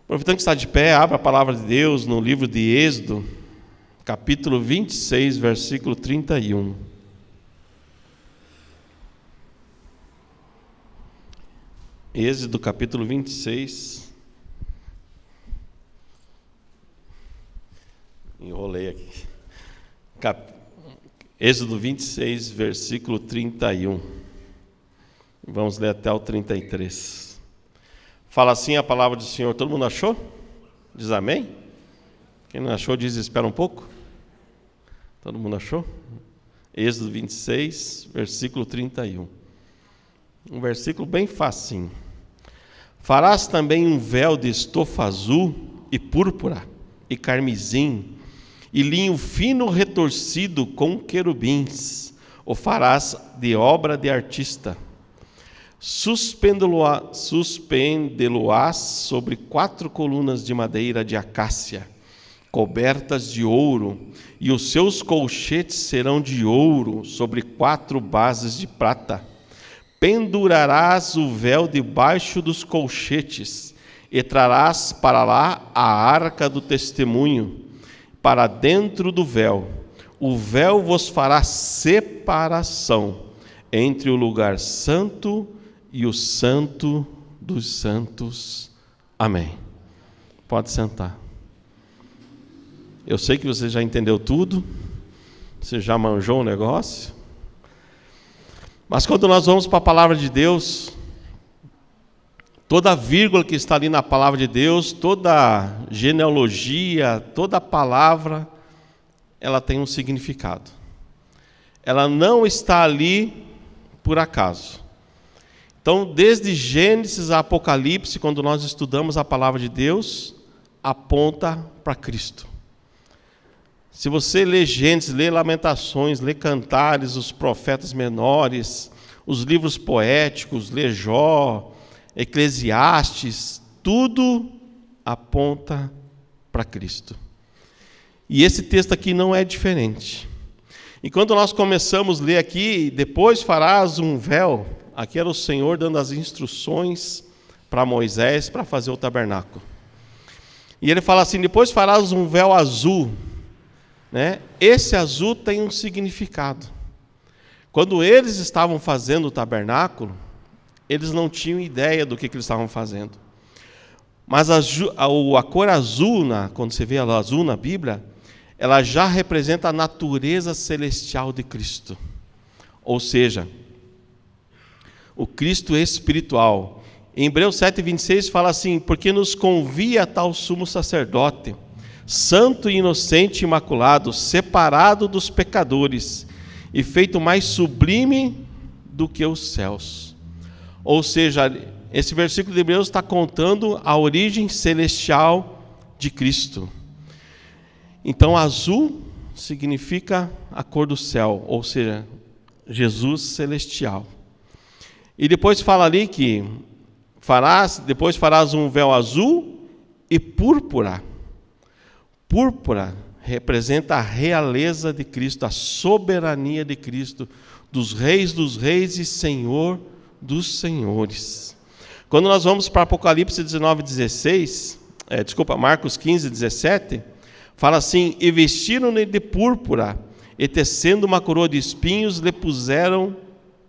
Aproveitando que está de pé, abra a palavra de Deus no livro de Êxodo, capítulo 26, versículo 31. Êxodo, capítulo 26. Enrolei aqui. Êxodo 26, versículo 31. Vamos ler até o 33. Fala assim a palavra do Senhor. Todo mundo achou? Diz amém. Quem não achou, diz espera um pouco. Todo mundo achou? Êxodo 26, versículo 31. Um versículo bem facinho. Farás também um véu de estofa azul e púrpura e carmesim e linho fino retorcido com querubins. O farás de obra de artista. Suspendê-lo-ás sobre 4 colunas de madeira de acácia, cobertas de ouro, e os seus colchetes serão de ouro sobre 4 bases de prata. Pendurarás o véu debaixo dos colchetes, e trarás para lá a arca do testemunho, para dentro do véu. O véu vos fará separação entre o lugar santo e o santo dos santos. Amém. Pode sentar. Eu sei que você já entendeu tudo, você já manjou o negócio, mas quando nós vamos para a palavra de Deus, toda vírgula que está ali na palavra de Deus, toda genealogia, toda palavra, ela tem um significado. Ela não está ali por acaso. Então, desde Gênesis a Apocalipse, quando nós estudamos a palavra de Deus, aponta para Cristo. Se você lê Gênesis, lê Lamentações, lê Cantares, os profetas menores, os livros poéticos, lê Jó, Eclesiastes, tudo aponta para Cristo. E esse texto aqui não é diferente. E quando nós começamos a ler aqui, depois farás um véu, aqui era o Senhor dando as instruções para Moisés para fazer o tabernáculo. E ele fala assim, depois farás um véu azul, né? Esse azul tem um significado. Quando eles estavam fazendo o tabernáculo, eles não tinham ideia do que eles estavam fazendo. Mas a cor azul, quando você vê a azul na Bíblia, ela já representa a natureza celestial de Cristo. Ou seja, o Cristo espiritual. Em Hebreus 7:26 fala assim, porque nos convia tal sumo sacerdote, santo e inocente e imaculado, separado dos pecadores, e feito mais sublime do que os céus. Ou seja, esse versículo de Hebreus está contando a origem celestial de Cristo. Então, azul significa a cor do céu, ou seja, Jesus celestial. E depois fala ali que depois farás um véu azul e púrpura. Púrpura representa a realeza de Cristo, a soberania de Cristo, dos reis e Senhor dos senhores. Quando nós vamos para Apocalipse 19:16, Marcos 15:17, fala assim, e vestiram-no de púrpura, e tecendo uma coroa de espinhos, lhe puseram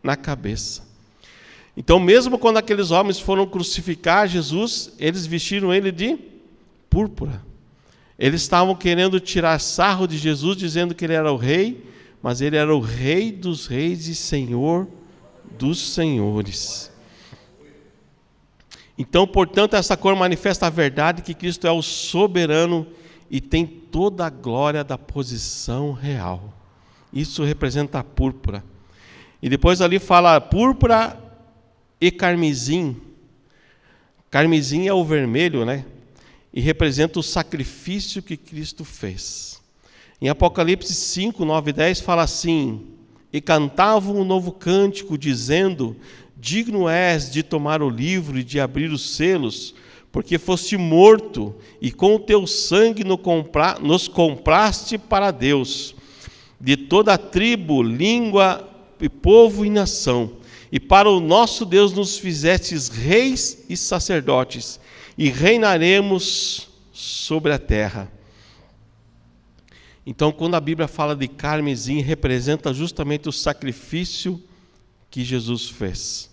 na cabeça. Então, mesmo quando aqueles homens foram crucificar Jesus, eles vestiram ele de púrpura. Eles estavam querendo tirar sarro de Jesus, dizendo que ele era o rei, mas ele era o Rei dos reis e Senhor dos senhores. Então, portanto, essa cor manifesta a verdade que Cristo é o soberano e tem toda a glória da posição real. Isso representa a púrpura. E depois ali fala púrpura e carmesim. Carmesim é o vermelho, né? E representa o sacrifício que Cristo fez. Em Apocalipse 5, 9 e 10 fala assim, e cantavam um novo cântico, dizendo, digno és de tomar o livro e de abrir os selos, porque foste morto, e com o teu sangue nos compraste para Deus, de toda a tribo, língua, e povo e nação, e para o nosso Deus nos fizestes reis e sacerdotes, e reinaremos sobre a terra. Então, quando a Bíblia fala de carmesim, representa justamente o sacrifício que Jesus fez.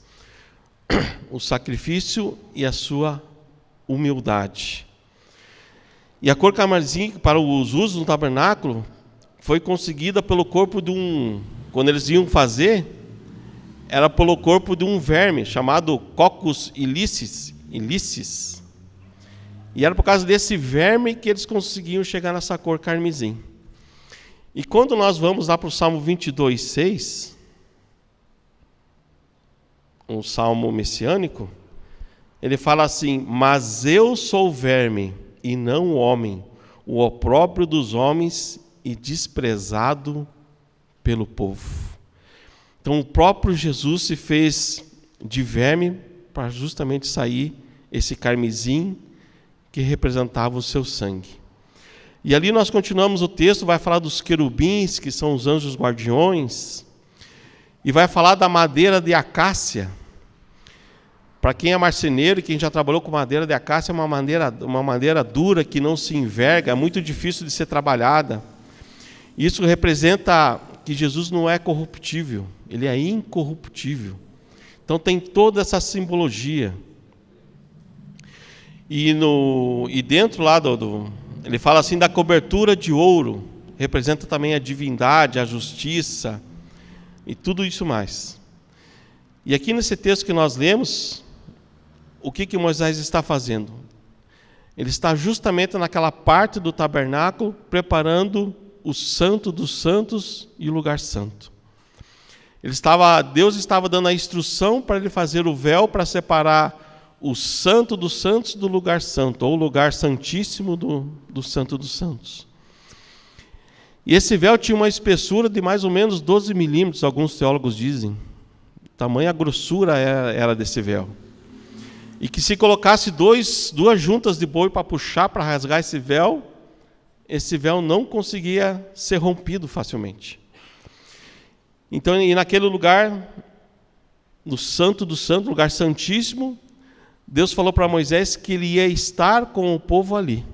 O sacrifício e a sua humildade. E a cor carmesim, para os usos no tabernáculo, foi conseguida pelo corpo de quando eles iam fazer, era pelo corpo de um verme chamado Coccus ilicis. E era por causa desse verme que eles conseguiam chegar nessa cor carmesim. E quando nós vamos lá para o Salmo 22:6, um salmo messiânico, ele fala assim: mas eu sou verme e não homem, o opróbrio dos homens e desprezado pelo povo. Então o próprio Jesus se fez de verme para justamente sair esse carmesim que representava o seu sangue. E ali nós continuamos o texto, vai falar dos querubins, que são os anjos guardiões, e vai falar da madeira de acácia. Para quem é marceneiro e quem já trabalhou com madeira de acácia, é uma madeira dura que não se enverga, é muito difícil de ser trabalhada. Isso representa que Jesus não é corruptível, ele é incorruptível. Então tem toda essa simbologia. E dentro lá ele fala assim da cobertura de ouro, representa também a divindade, a justiça e tudo isso mais. E aqui nesse texto que nós lemos, o que Moisés está fazendo? Ele está justamente naquela parte do tabernáculo, preparando o santo dos santos e o lugar santo. Deus estava dando a instrução para ele fazer o véu para separar o santo dos santos do lugar santo, ou o lugar santíssimo do santo dos santos. E esse véu tinha uma espessura de mais ou menos 12 milímetros, alguns teólogos dizem. Tamanha grossura era desse véu. E que se colocasse duas juntas de boi para puxar, para rasgar esse véu não conseguia ser rompido facilmente. Então, e naquele lugar, no santo do santo, lugar santíssimo, Deus falou para Moisés que ele ia estar com o povo ali.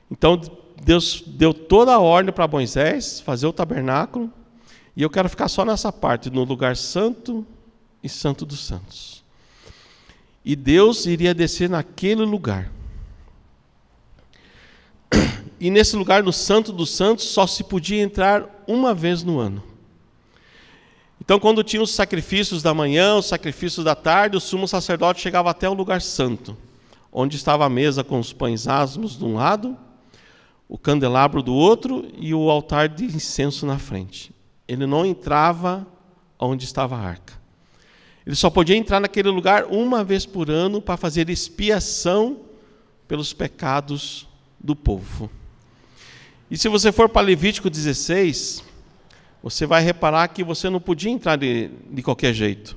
Então, Deus deu toda a ordem para Moisés fazer o tabernáculo, e eu quero ficar só nessa parte, no lugar santo e santo dos santos. E Deus iria descer naquele lugar. E nesse lugar, no santo dos santos, só se podia entrar uma vez no ano. Então, quando tinha os sacrifícios da manhã, os sacrifícios da tarde, o sumo sacerdote chegava até o lugar santo, onde estava a mesa com os pães asmos de um lado, o candelabro do outro e o altar de incenso na frente. Ele não entrava onde estava a arca. Ele só podia entrar naquele lugar uma vez por ano para fazer expiação pelos pecados do povo. E se você for para Levítico 16, você vai reparar que você não podia entrar de qualquer jeito.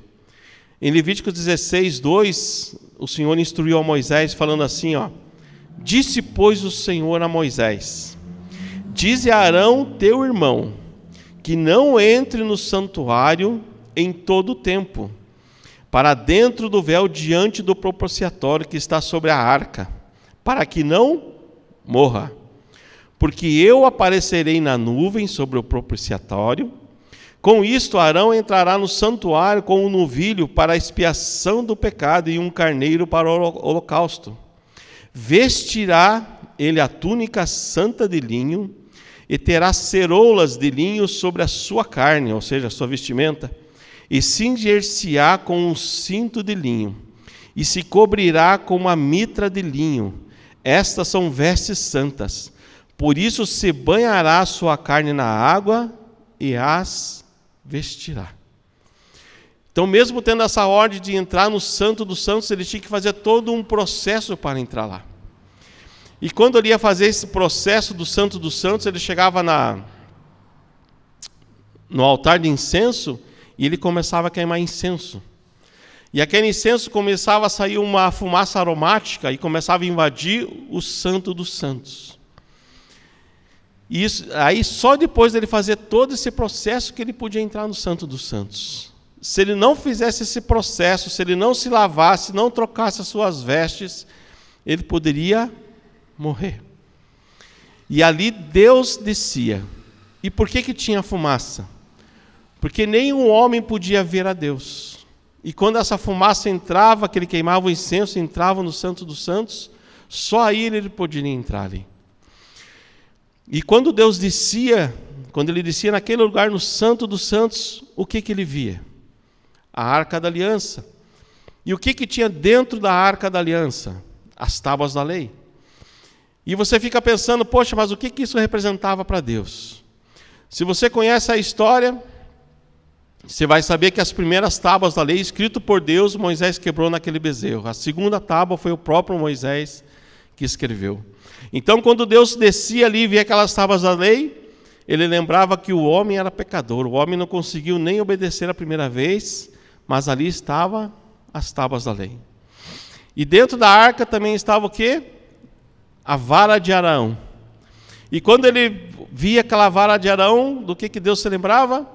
Em Levítico 16:2, o Senhor instruiu a Moisés falando assim, disse, pois, o Senhor a Moisés: dize a Arão, teu irmão, que não entre no santuário em todo o tempo, para dentro do véu diante do propiciatório que está sobre a arca, para que não morra. Porque eu aparecerei na nuvem sobre o propiciatório. Com isto, Arão entrará no santuário com um novilho para a expiação do pecado e um carneiro para o holocausto. Vestirá ele a túnica santa de linho e terá ceroulas de linho sobre a sua carne, ou seja, a sua vestimenta, e cingir-se-á com um cinto de linho, e se cobrirá com uma mitra de linho. Estas são vestes santas. Por isso se banhará a sua carne na água e as vestirá. Então, mesmo tendo essa ordem de entrar no Santo dos Santos, ele tinha que fazer todo um processo para entrar lá. E quando ele ia fazer esse processo do Santo dos Santos, ele chegava no altar de incenso e ele começava a queimar incenso. E aquele incenso começava a sair uma fumaça aromática e começava a invadir o Santo dos Santos. Aí só depois dele fazer todo esse processo que ele podia entrar no Santo dos Santos. se ele não fizesse esse processo, se ele não se lavasse, não trocasse as suas vestes, ele poderia morrer. E ali Deus descia. E por que tinha fumaça? Porque nenhum homem podia ver a Deus. E quando essa fumaça entrava, que ele queimava o incenso, entrava no Santo dos Santos, só aí ele poderia entrar ali. E quando Deus descia, quando ele descia naquele lugar, no Santo dos Santos, o que ele via? A Arca da Aliança. E o que tinha dentro da Arca da Aliança? As tábuas da lei. E você fica pensando, poxa, mas o que isso representava para Deus? Se você conhece a história, você vai saber que as primeiras tábuas da lei, escrito por Deus, Moisés quebrou naquele bezerro. A segunda tábua foi o próprio Moisés que escreveu. Então, quando Deus descia ali e via aquelas tábuas da lei, ele lembrava que o homem era pecador. O homem não conseguiu nem obedecer a primeira vez, mas ali estavam as tábuas da lei. E dentro da arca também estava o quê? A vara de Arão. E quando ele via aquela vara de Arão, do que Deus se lembrava?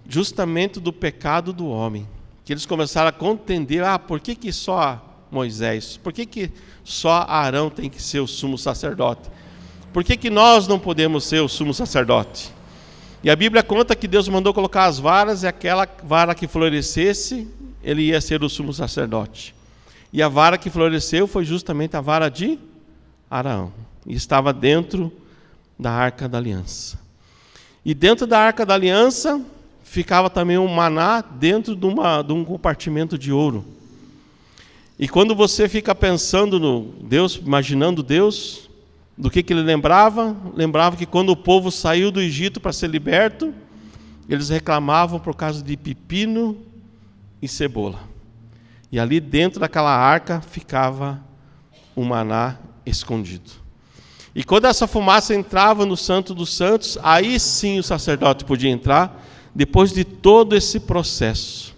Justamente do pecado do homem. Que eles começaram a contender, por que só Moisés? Por que só Arão tem que ser o sumo sacerdote? Por que nós não podemos ser o sumo sacerdote? E a Bíblia conta que Deus mandou colocar as varas, e aquela vara que florescesse, ele ia ser o sumo sacerdote. E a vara que floresceu foi justamente a vara de Arão. E estava dentro da Arca da Aliança. E dentro da Arca da Aliança ficava também um maná dentro de um compartimento de ouro. E quando você fica pensando no Deus, imaginando Deus, do que ele lembrava? Lembrava que quando o povo saiu do Egito para ser liberto, eles reclamavam por causa de pepino e cebola. E ali dentro daquela arca ficava o maná escondido. E quando essa fumaça entrava no Santo dos Santos, aí sim o sacerdote podia entrar, depois de todo esse processo.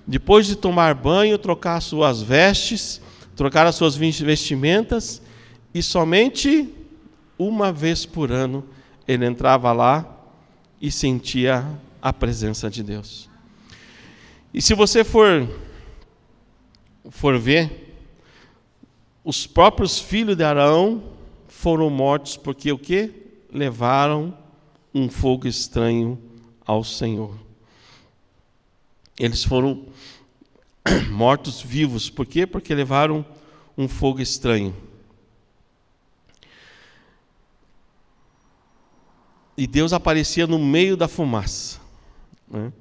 Depois de tomar banho, trocar as suas vestes, trocar as suas vestimentas, e somente uma vez por ano ele entrava lá e sentia a presença de Deus. E se você for ver, os próprios filhos de Arão foram mortos porque o quê? Levaram um fogo estranho ao Senhor. Eles foram mortos vivos. Por quê? Porque levaram um fogo estranho. E Deus aparecia no meio da fumaça, né?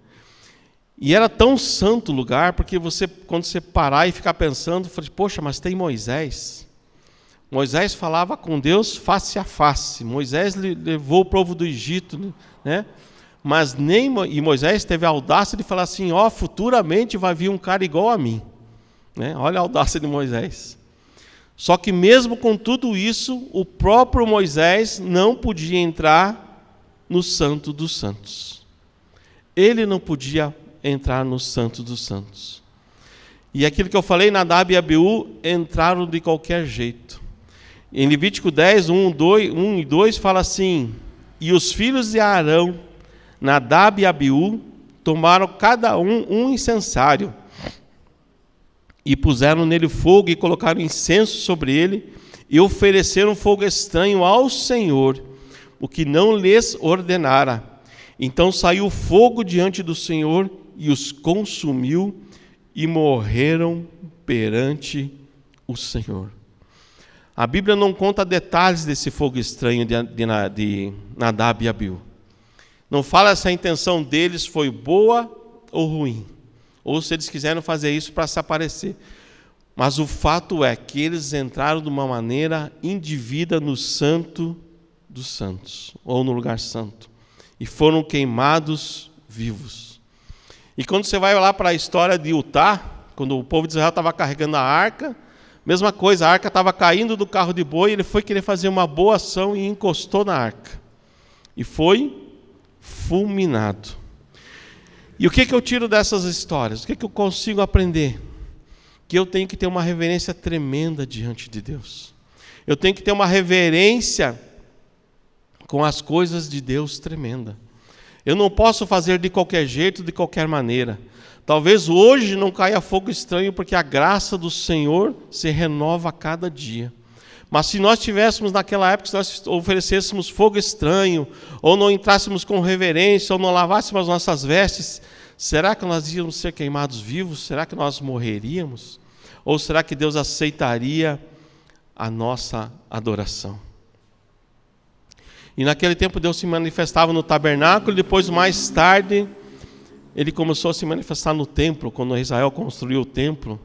E era tão santo o lugar, porque quando você parar e ficar pensando, poxa, mas tem Moisés. Moisés falava com Deus face a face. Moisés levou o povo do Egito, né? Mas e Moisés teve a audácia de falar assim, futuramente vai vir um cara igual a mim, né? Olha a audácia de Moisés. Só que mesmo com tudo isso, o próprio Moisés não podia entrar no Santo dos Santos. Ele não podia entrar no Santo dos Santos. E aquilo que eu falei, Nadab e Abiú entraram de qualquer jeito. Em Levítico 10, 1 e 2 fala assim, e os filhos de Arão, Nadab e Abiú, tomaram cada um incensário, e puseram nele fogo, e colocaram incenso sobre ele, e ofereceram fogo estranho ao Senhor, o que não lhes ordenara. Então saiu fogo diante do Senhor, e os consumiu, e morreram perante o Senhor. A Bíblia não conta detalhes desse fogo estranho de Nadab e Abiú. Não fala se a intenção deles foi boa ou ruim, ou se eles quiseram fazer isso para se aparecer. Mas o fato é que eles entraram de uma maneira indevida no Santo dos Santos, ou no lugar santo, e foram queimados vivos. E quando você vai lá para a história de Utá, quando o povo de Israel estava carregando a arca, mesma coisa, a arca estava caindo do carro de boi, ele foi querer fazer uma boa ação e encostou na arca. E foi fulminado. E o que eu tiro dessas histórias? O que eu consigo aprender? Que eu tenho que ter uma reverência tremenda diante de Deus. Eu tenho que ter uma reverência com as coisas de Deus tremenda. Eu não posso fazer de qualquer jeito, de qualquer maneira. Talvez hoje não caia fogo estranho, porque a graça do Senhor se renova a cada dia. Mas se nós tivéssemos naquela época, se nós oferecêssemos fogo estranho, ou não entrássemos com reverência, ou não lavássemos as nossas vestes, será que nós íamos ser queimados vivos? Será que nós morreríamos? Ou será que Deus aceitaria a nossa adoração? E naquele tempo Deus se manifestava no tabernáculo, e depois mais tarde Ele começou a se manifestar no templo, quando Israel construiu o templo.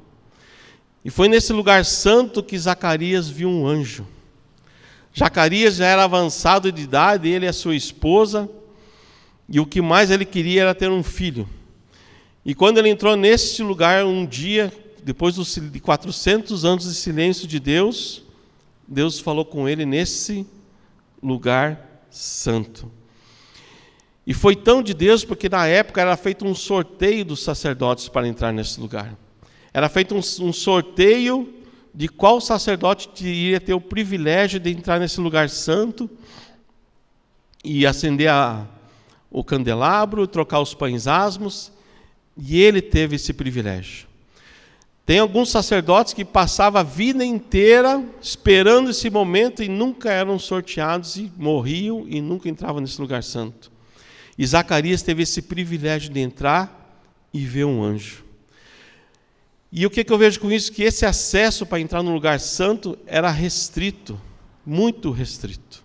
E foi nesse lugar santo que Zacarias viu um anjo. Zacarias já era avançado de idade, ele e a sua esposa, e o que mais ele queria era ter um filho. E quando ele entrou nesse lugar um dia, depois de 400 anos de silêncio de Deus, Deus falou com ele nesse lugar santo. E foi tão de Deus porque na época era feito um sorteio dos sacerdotes para entrar nesse lugar. Era feito um sorteio de qual sacerdote iria ter o privilégio de entrar nesse lugar santo e acender o candelabro, trocar os pães asmos, e ele teve esse privilégio. Tem alguns sacerdotes que passavam a vida inteira esperando esse momento e nunca eram sorteados e morriam e nunca entravam nesse lugar santo. E Zacarias teve esse privilégio de entrar e ver um anjo. E o que eu vejo com isso? Que esse acesso para entrar no lugar santo era restrito, muito restrito.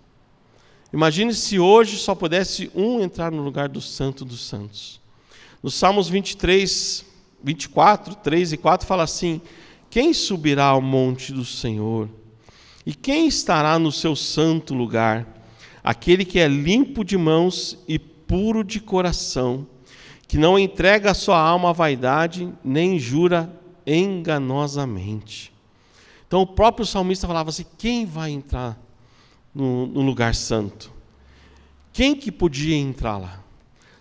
Imagine se hoje só pudesse um entrar no lugar do santo dos santos. Nos Salmos 24, 3 e 4 fala assim: quem subirá ao monte do Senhor? E quem estará no seu santo lugar? Aquele que é limpo de mãos e puro de coração, que não entrega a sua alma à vaidade, nem jura enganosamente. Então o próprio salmista falava assim: quem vai entrar no lugar santo? Quem que podia entrar lá?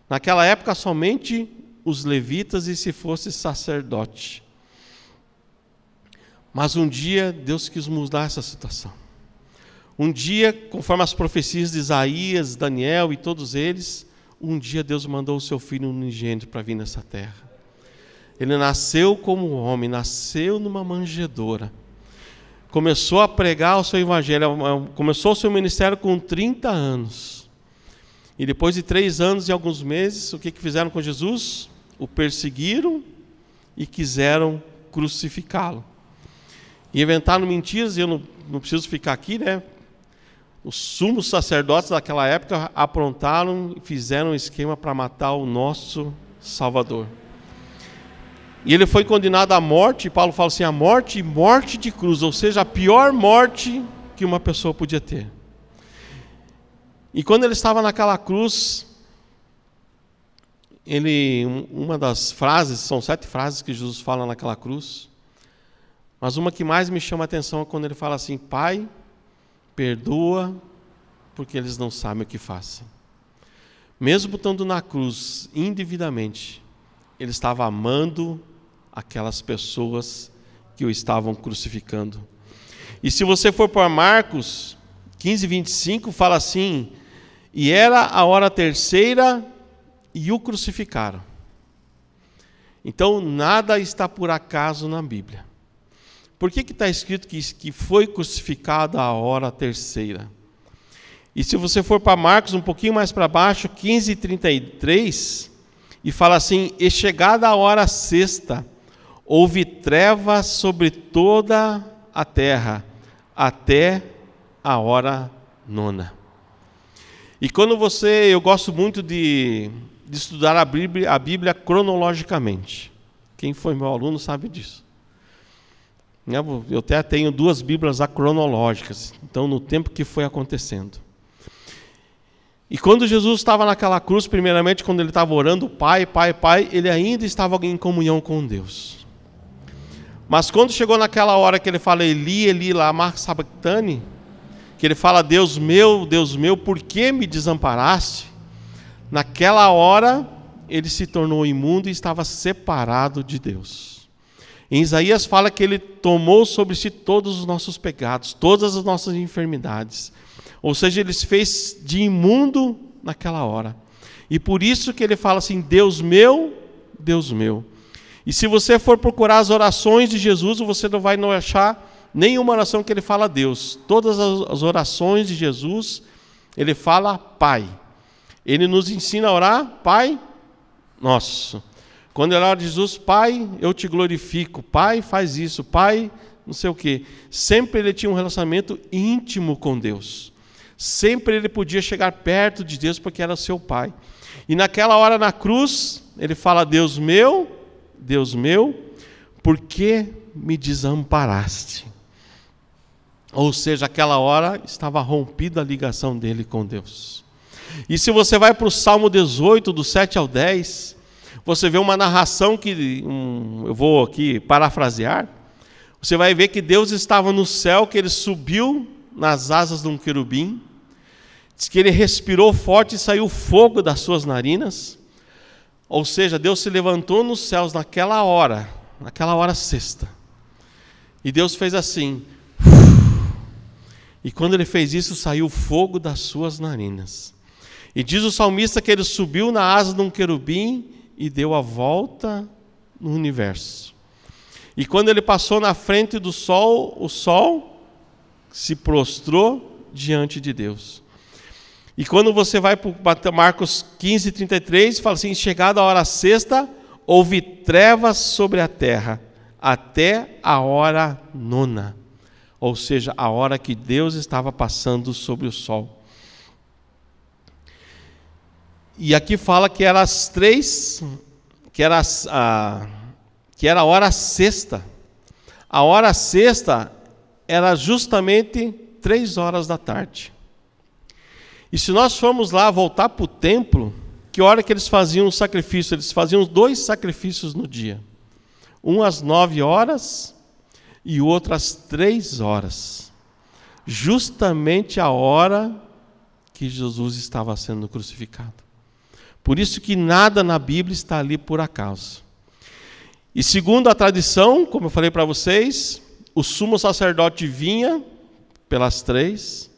Naquela época somente os levitas e se fosse sacerdote. Mas um dia Deus quis mudar essa situação. Um dia, conforme as profecias de Isaías, Daniel e todos eles, um dia Deus mandou o seu filho unigênito para vir nessa terra. Ele nasceu como homem, nasceu numa manjedoura. Começou a pregar o seu evangelho, começou o seu ministério com 30 anos. E depois de 3 anos e alguns meses, o que fizeram com Jesus? O perseguiram e quiseram crucificá-lo. E inventaram mentiras, e eu não preciso ficar aqui, né? Os sumos sacerdotes daquela época aprontaram e fizeram um esquema para matar o nosso Salvador. E ele foi condenado à morte, e Paulo fala assim: a morte e morte de cruz, ou seja, a pior morte que uma pessoa podia ter. E quando ele estava naquela cruz, uma das frases, são 7 frases que Jesus fala naquela cruz, mas uma que mais me chama a atenção é quando ele fala assim: Pai, perdoa, porque eles não sabem o que fazem. Mesmo estando na cruz, indevidamente, ele estava amando aquelas pessoas que o estavam crucificando. E se você for para Marcos 15, 25, fala assim: e era a hora terceira e o crucificaram. Então nada está por acaso na Bíblia. Por que está escrito que foi crucificado a hora terceira? E se você for para Marcos, um pouquinho mais para baixo, 15, 33, e fala assim: e chegada a hora sexta, houve trevas sobre toda a terra, até a hora 9. E quando eu gosto muito de estudar a Bíblia cronologicamente. Quem foi meu aluno sabe disso. Eu até tenho 2 Bíblias cronológicas, então no tempo que foi acontecendo. E quando Jesus estava naquela cruz, primeiramente quando ele estava orando, Pai, Pai, Pai, ele ainda estava em comunhão com Deus. Mas quando chegou naquela hora que ele fala Eli, Eli, lama sabachthani, que ele fala Deus meu, por que me desamparaste? Naquela hora ele se tornou imundo e estava separado de Deus. Em Isaías fala que ele tomou sobre si todos os nossos pecados, todas as nossas enfermidades. Ou seja, ele se fez de imundo naquela hora. E por isso que ele fala assim: Deus meu, E se você for procurar as orações de Jesus, você não vai achar nenhuma oração que ele fala a Deus. Todas as orações de Jesus, ele fala Pai. Ele nos ensina a orar, Pai Nosso. Quando ele ora de Jesus, Pai, eu te glorifico. Pai, faz isso. Pai, não sei o quê. Sempre ele tinha um relacionamento íntimo com Deus. Sempre ele podia chegar perto de Deus porque era seu Pai. E naquela hora na cruz, ele fala, Deus meu, por que me desamparaste? Ou seja, aquela hora estava rompida a ligação dele com Deus. E se você vai para o Salmo 18, do 7 ao 10, você vê uma narração que, eu vou aqui parafrasear, você vai ver que Deus estava no céu, que ele subiu nas asas de um querubim, diz que ele respirou forte e saiu fogo das suas narinas, ou seja, Deus se levantou nos céus naquela hora sexta, e Deus fez assim, e quando ele fez isso, saiu fogo das suas narinas. E diz o salmista que ele subiu na asa de um querubim e deu a volta no universo. E quando ele passou na frente do sol, o sol se prostrou diante de Deus. E quando você vai para Marcos 15, 33, fala assim, chegada a hora sexta, houve trevas sobre a terra, até a hora nona. Ou seja, a hora que Deus estava passando sobre o sol. E aqui fala que era as 3, que era a hora sexta. A hora sexta era justamente 3 horas da tarde. E se nós formos lá, voltar para o templo, que hora que eles faziam o sacrifício? Eles faziam 2 sacrifícios no dia. Um às 9 horas e o outro às 3 horas. Justamente a hora que Jesus estava sendo crucificado. Por isso que nada na Bíblia está ali por acaso. E segundo a tradição, como eu falei para vocês, o sumo sacerdote vinha pelas 3,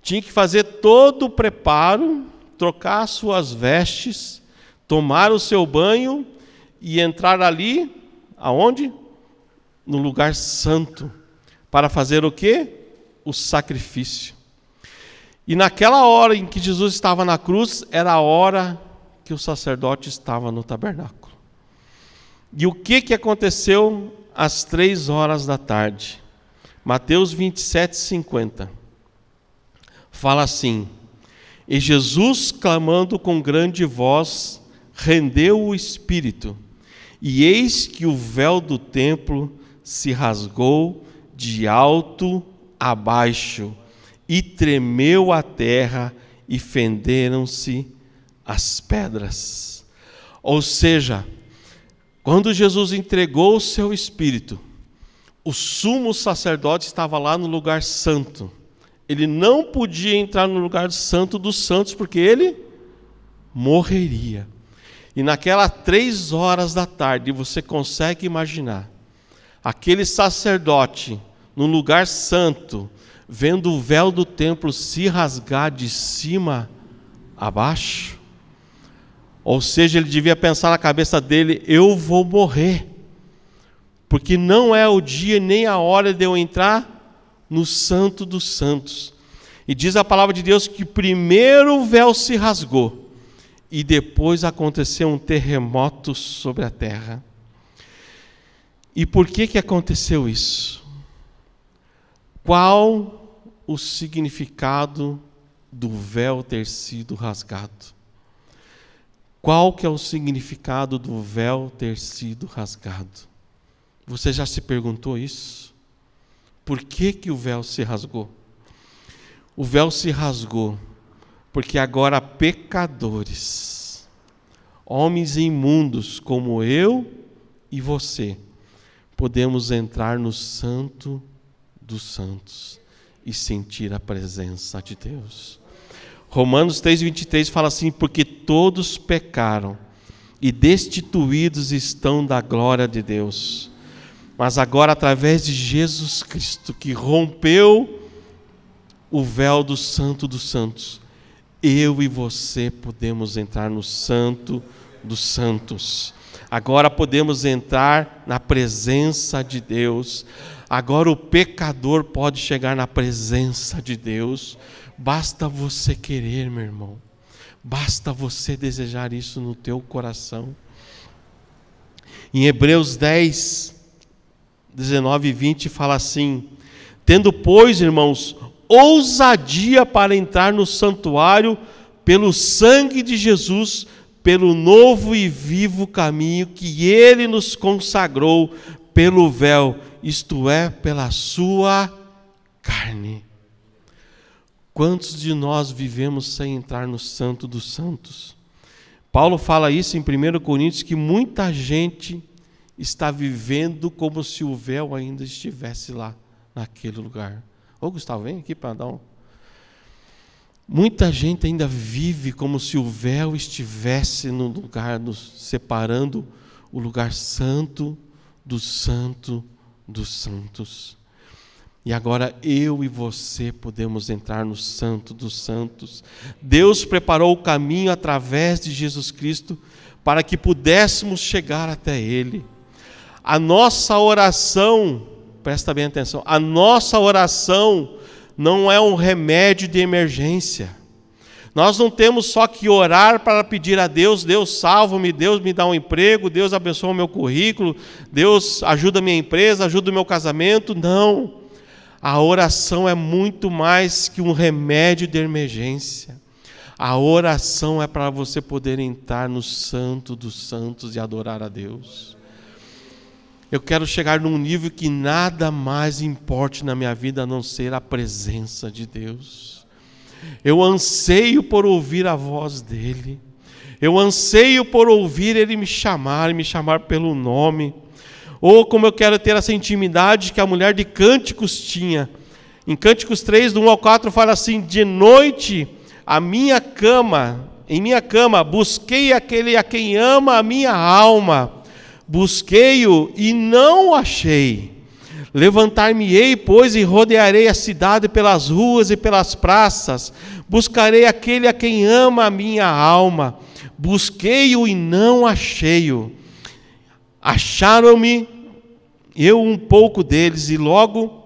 tinha que fazer todo o preparo, trocar as suas vestes, tomar o seu banho e entrar ali, aonde? No lugar santo, para fazer o quê? O sacrifício. E naquela hora em que Jesus estava na cruz, era a hora que o sacerdote estava no tabernáculo. E o que aconteceu às 3 horas da tarde? Mateus 27, 50. Fala assim, e Jesus, clamando com grande voz, rendeu o espírito, e eis que o véu do templo se rasgou de alto a baixo, e tremeu a terra, e fenderam-se as pedras. Ou seja, quando Jesus entregou o seu espírito, o sumo sacerdote estava lá no lugar santo. Ele não podia entrar no lugar santo dos santos, porque ele morreria. E naquelas 3 horas da tarde, você consegue imaginar, aquele sacerdote no lugar santo, vendo o véu do templo se rasgar de cima a baixo? Ou seja, ele devia pensar na cabeça dele, eu vou morrer, porque não é o dia nem a hora de eu entrar no Santo dos Santos. E diz a palavra de Deus que primeiro o véu se rasgou, e depois aconteceu um terremoto sobre a terra. E por que aconteceu isso? Qual o significado do véu ter sido rasgado? Qual que é o significado do véu ter sido rasgado? Você já se perguntou isso? Por que o véu se rasgou? O véu se rasgou porque agora pecadores, homens imundos como eu e você, podemos entrar no Santo dos Santos e sentir a presença de Deus. Romanos 3:23 fala assim, porque todos pecaram e destituídos estão da glória de Deus. Mas agora, através de Jesus Cristo, que rompeu o véu do Santo dos Santos, eu e você podemos entrar no Santo dos Santos. Agora podemos entrar na presença de Deus. Agora o pecador pode chegar na presença de Deus. Basta você querer, meu irmão. Basta você desejar isso no teu coração. Em Hebreus 10, 19 e 20 fala assim: tendo, pois, irmãos, ousadia para entrar no santuário pelo sangue de Jesus, pelo novo e vivo caminho que Ele nos consagrou pelo véu, isto é, pela sua carne. Quantos de nós vivemos sem entrar no Santo dos Santos? Paulo fala isso em 1 Coríntios, que muita gente está vivendo como se o véu ainda estivesse lá, naquele lugar. Ô Gustavo, vem aqui para dar um... Muita gente ainda vive como se o véu estivesse no lugar, separando o lugar santo do santo dos santos. E agora eu e você podemos entrar no Santo dos Santos. Deus preparou o caminho através de Jesus Cristo para que pudéssemos chegar até Ele. A nossa oração, presta bem atenção, a nossa oração não é um remédio de emergência. Nós não temos só que orar para pedir a Deus: Deus salva-me, Deus me dá um emprego, Deus abençoa o meu currículo, Deus ajuda a minha empresa, ajuda o meu casamento. Não. A oração é muito mais que um remédio de emergência. A oração é para você poder entrar no Santo dos Santos e adorar a Deus. Eu quero chegar num nível que nada mais importe na minha vida a não ser a presença de Deus. Eu anseio por ouvir a voz dEle. Eu anseio por ouvir Ele me chamar pelo nome. Ou como eu quero ter essa intimidade que a mulher de Cânticos tinha. Em Cânticos 3, do 1 ao 4, fala assim: de noite em minha cama, busquei aquele a quem ama a minha alma. Busquei-o e não o achei. Levantar-me-ei, pois, e rodearei a cidade pelas ruas e pelas praças. Buscarei aquele a quem ama a minha alma. Busquei-o e não achei-o. Acharam-me eu um pouco deles, e logo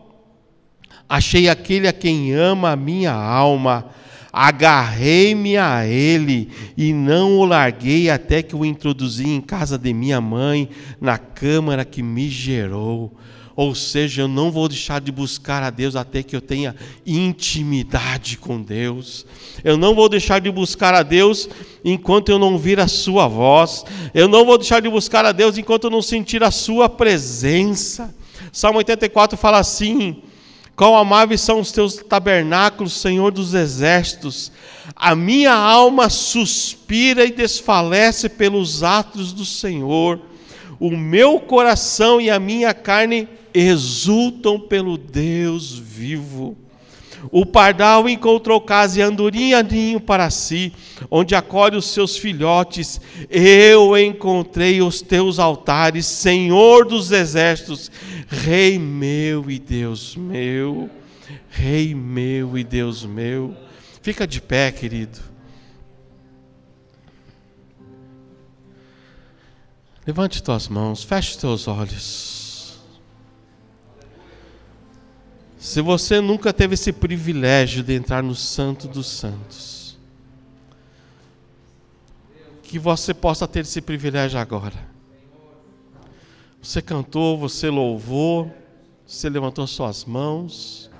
achei aquele a quem ama a minha alma. Agarrei-me a ele e não o larguei até que o introduzi em casa de minha mãe, na câmara que me gerou. Ou seja, eu não vou deixar de buscar a Deus até que eu tenha intimidade com Deus. Eu não vou deixar de buscar a Deus enquanto eu não ouvir a sua voz. Eu não vou deixar de buscar a Deus enquanto eu não sentir a sua presença. Salmo 84 fala assim: quão amáveis são os teus tabernáculos, Senhor dos exércitos. A minha alma suspira e desfalece pelos atos do Senhor. O meu coração e a minha carne exultam pelo Deus vivo. O pardal encontrou casa e andorinha ninho para si, onde acolhe os seus filhotes. Eu encontrei os teus altares, Senhor dos exércitos, Rei meu e Deus meu, Rei meu e Deus meu. Fica de pé, querido. Levante tuas mãos, feche teus olhos. Se você nunca teve esse privilégio de entrar no Santo dos Santos, que você possa ter esse privilégio agora. Você cantou, você louvou, você levantou suas mãos,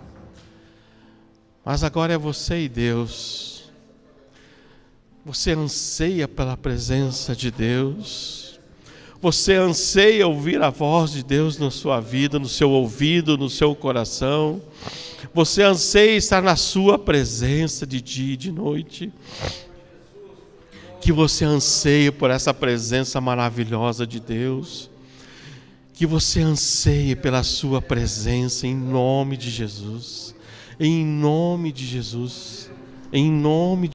mas agora é você e Deus. Você anseia pela presença de Deus. Você anseia ouvir a voz de Deus na sua vida, no seu ouvido, no seu coração. Você anseia estar na sua presença de dia e de noite. Que você anseie por essa presença maravilhosa de Deus. Que você anseie pela sua presença em nome de Jesus. Em nome de Jesus. Em nome de